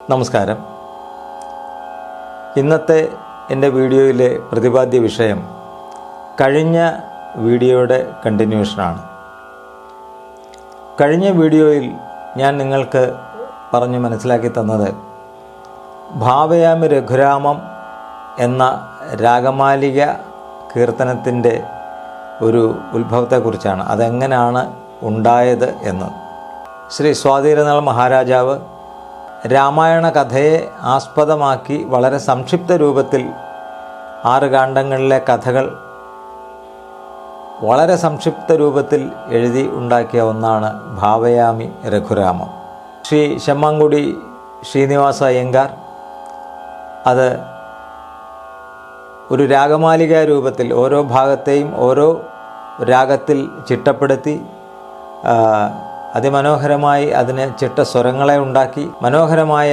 നമസ്കാരം. ഇന്നത്തെ എൻ്റെ വീഡിയോയിലെ പ്രതിപാദ്യ വിഷയം കഴിഞ്ഞ വീഡിയോയുടെ കണ്ടിന്യൂഷനാണ്. കഴിഞ്ഞ വീഡിയോയിൽ ഞാൻ നിങ്ങൾക്ക് പറഞ്ഞു മനസ്സിലാക്കി തന്നത് ഭാവയാമി രഘുരാമം എന്ന രാഗമാലിക കീർത്തനത്തിൻ്റെ ഒരു ഉത്ഭവത്തെക്കുറിച്ചാണ്. അതെങ്ങനെയാണ് ഉണ്ടായത് എന്ന്. ശ്രീ സ്വാതിരുനാൾ മഹാരാജാവ് രാമായണ കഥയെ ആസ്പദമാക്കി വളരെ സംക്ഷിപ്ത രൂപത്തിൽ 6 കാണ്ഡങ്ങളിലെ കഥകൾ വളരെ സംക്ഷിപ്ത രൂപത്തിൽ എഴുതി ഉണ്ടാക്കിയ ഒന്നാണ് ഭാവയാമി രഘുരാമം. ശ്രീ ശമ്മങ്കുടി ശ്രീനിവാസ അയ്യങ്കാർ അത് ഒരു രാഗമാലിക രൂപത്തിൽ ഓരോ ഭാഗത്തെയും ഓരോ രാഗത്തിൽ ചിട്ടപ്പെടുത്തി അതിമനോഹരമായി അതിന് ചിട്ട സ്വരങ്ങളെ ഉണ്ടാക്കി മനോഹരമായ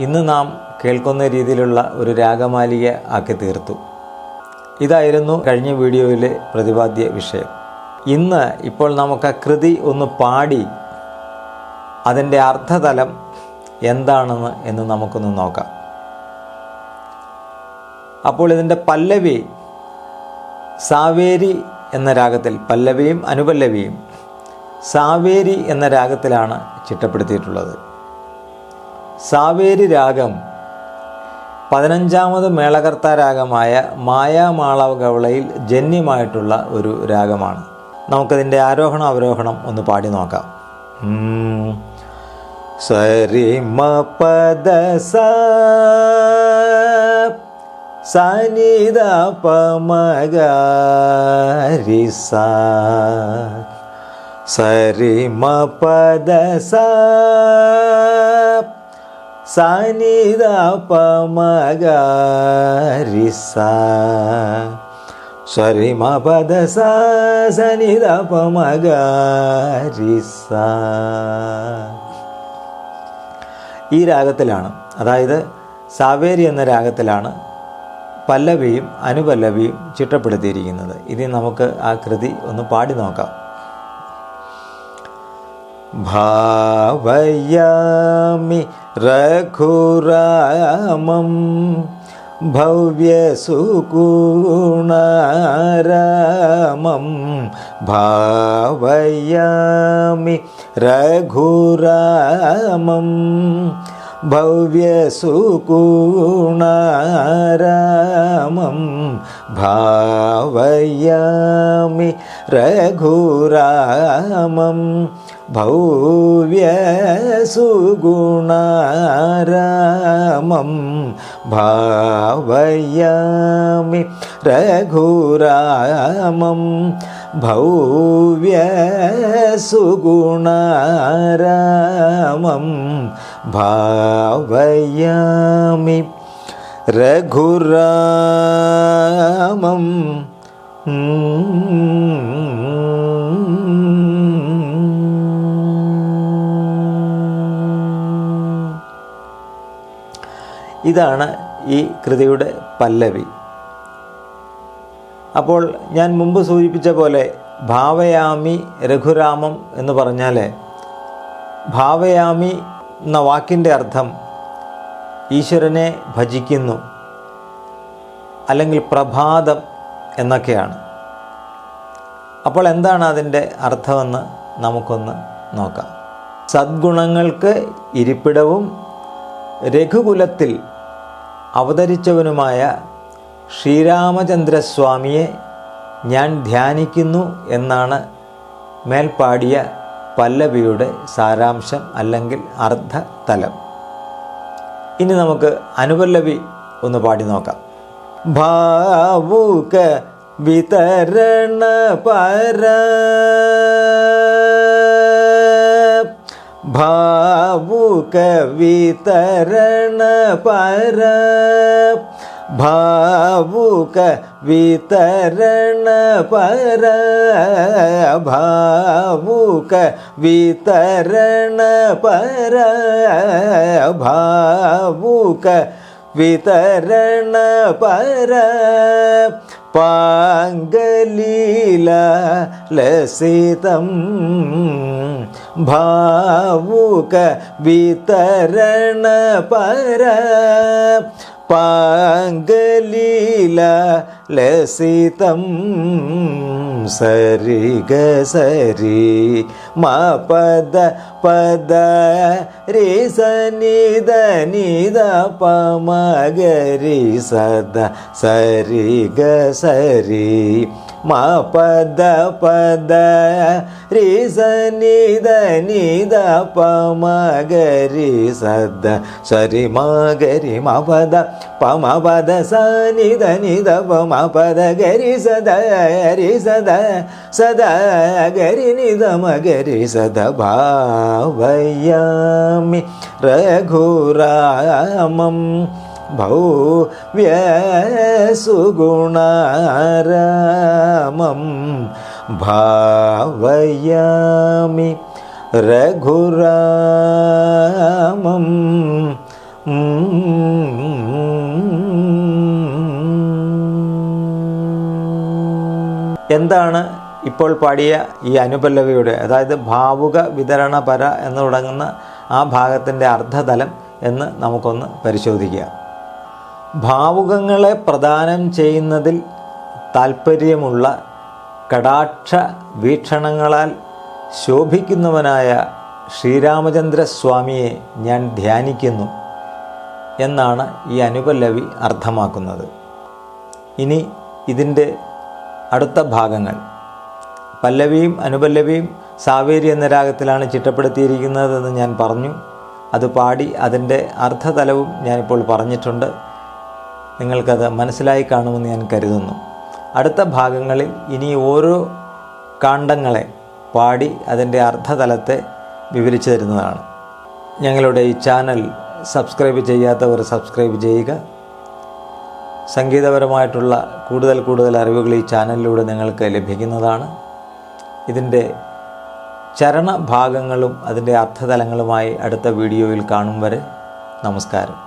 ഇന്ന് നാം കേൾക്കുന്ന രീതിയിലുള്ള ഒരു രാഗമാലിക ആക്കി തീർത്തു. ഇതായിരുന്നു കഴിഞ്ഞ വീഡിയോയിലെ പ്രതിപാദ്യ വിഷയം. ഇന്ന് ഇപ്പോൾ നമുക്ക് കൃതി ഒന്ന് പാടി അതിൻ്റെ അർത്ഥതലം എന്താണെന്ന് നമുക്കൊന്ന് നോക്കാം. അപ്പോൾ ഇതിൻ്റെ പല്ലവി സാവേരി എന്ന രാഗത്തിൽ, പല്ലവിയും അനുപല്ലവിയും സാവേരി എന്ന രാഗത്തിലാണ് ചിട്ടപ്പെടുത്തിയിട്ടുള്ളത്. സാവേരി രാഗം 15ാമത് മേളകർത്താ രാഗമായ മായാമാളവ ഗൗളയിൽ ജന്യമായിട്ടുള്ള ഒരു രാഗമാണ്. നമുക്കതിൻ്റെ ആരോഹണം അവരോഹണം ഒന്ന് പാടി നോക്കാം. സരി മ പദ സ സനി ദ പ മ ഗ രി സ സരി മ പദ സ സനി ദ പ മ ഗ രി സ സരി മ പദ സ സനി ദ പ മ ഗ രി സ. ഈ രാഗത്തിലാണ്, അതായത് സാവേരി എന്ന രാഗത്തിലാണ് പല്ലവിയും അനുപല്ലവിയും ചിട്ടപ്പെടുത്തിയിരിക്കുന്നത്. ഇനി നമുക്ക് ആ കൃതി ഒന്ന് പാടി നോക്കാം. ഭാവയാമി രഘുരാമം ഭവ്യസുഗുണരാമം ഭാവയാമി രഘുരാമം ഭവ്യസുഗുണരാമം ഭാവയാമി രഘുരാമം ഭവ്യസുഗുണരാമം ഭാവയാമി രഘുരാമം ഭവ്യസുഗുണരാമം ഭാവയാമി രഘുരാമം. ഇതാണ് ഈ കൃതിയുടെ പല്ലവി. അപ്പോൾ ഞാൻ മുമ്പ് സൂചിപ്പിച്ച പോലെ ഭാവയാമി രഘുരാമം എന്ന് പറഞ്ഞാൽ ഭാവയാമി എന്ന വാക്കിൻ്റെ അർത്ഥം ഈശ്വരനെ ഭജിക്കുന്നു അല്ലെങ്കിൽ പ്രഭാതം എന്നൊക്കെയാണ്. അപ്പോൾ എന്താണ് അതിൻ്റെ അർത്ഥമെന്ന് നമുക്കൊന്ന് നോക്കാം. സദ്ഗുണങ്ങൾക്ക് ഇരിപ്പിടവും രഘുകുലത്തിൽ അവതരിച്ചവനുമായ ശ്രീരാമചന്ദ്രസ്വാമിയെ ഞാൻ ധ്യാനിക്കുന്നു എന്നാണ് മേൽപ്പാടിയ പല്ലവിയുടെ സാരാംശം അല്ലെങ്കിൽ അർത്ഥതലം. ഇനി നമുക്ക് അനുപല്ലവി ഒന്ന് പാടി നോക്കാം. ഭാവുക വിതരണ പര ഭാവുക വിതരണ പര ഭാവുക വിതരണ പര ഭാവുക വിതരണ പര ഭാവുക വിതരണ പര പാങ്കലീല ലസിതം ഭാവുക വിതരണ പര പാങ്കലീല ലസിതം സരി ഗ സരി മ പദ പദ രി സ നി ധ നി ധ പ മ ഗ രി സ ധ സരി ഗ സരി മ പദ പദ രി സ നി ധ നി ധ പ മ ഗ രി സ ധ സരി മ ഗ രി മ പദ പ മ പദ സ നി ധ നി ധ പ മ പദ ഗ രി സ ധ രി സ ധ സ ധ ഗ രി നി ധ മ ഗ രി സ ധ ഭാവയാമി രഘുരാമം ഭവ്യസുഗുണാരാമം ഭാവയാമി രഘുരാമം. എന്താണ് ഇപ്പോൾ പാടിയ ഈ അനുപല്ലവിയുടെ, അതായത് ഭാവുക വിതരണ പര എന്ന് തുടങ്ങുന്ന ആ ഭാഗത്തിൻ്റെ അർത്ഥതലം എന്ന് നമുക്കൊന്ന് പരിശോധിക്കാം. ഭാവുകങ്ങളെ പ്രദാനം ചെയ്യുന്നതിൽ താൽപ്പര്യമുള്ള കടാക്ഷ വീക്ഷണങ്ങളാൽ ശോഭിക്കുന്നവനായ ശ്രീരാമചന്ദ്രസ്വാമിയെ ഞാൻ ധ്യാനിക്കുന്നു എന്നാണ് ഈ അനുപല്ലവി അർത്ഥമാക്കുന്നത്. ഇനി ഇതിൻ്റെ അടുത്ത ഭാഗങ്ങൾ, പല്ലവിയും അനുപല്ലവിയും സാവേരി എന്ന രാഗത്തിലാണ് ചിട്ടപ്പെടുത്തിയിരിക്കുന്നതെന്ന് ഞാൻ പറഞ്ഞു. അത് പാടി അതിൻ്റെ അർത്ഥതലവും ഞാനിപ്പോൾ പറഞ്ഞിട്ടുണ്ട്. നിങ്ങൾക്കത് മനസ്സിലായി കാണുമെന്ന് ഞാൻ കരുതുന്നു. അടുത്ത ഭാഗങ്ങളിൽ ഇനി ഓരോ കാണ്ഡങ്ങളെ പാടി അതിൻ്റെ അർത്ഥതലത്തെ വിവരിച്ചു തരുന്നതാണ്. ഞങ്ങളുടെ ഈ ചാനൽ സബ്സ്ക്രൈബ് ചെയ്യാത്തവർ സബ്സ്ക്രൈബ് ചെയ്യുക. സംഗീതപരമായിട്ടുള്ള കൂടുതൽ അറിവുകൾ ഈ ചാനലിലൂടെ നിങ്ങൾക്ക് ലഭിക്കുന്നതാണ്. ഇതിൻ്റെ ചരണഭാഗങ്ങളും അതിൻ്റെ അർത്ഥതലങ്ങളുമായി അടുത്ത വീഡിയോയിൽ കാണും വരെ നമസ്കാരം.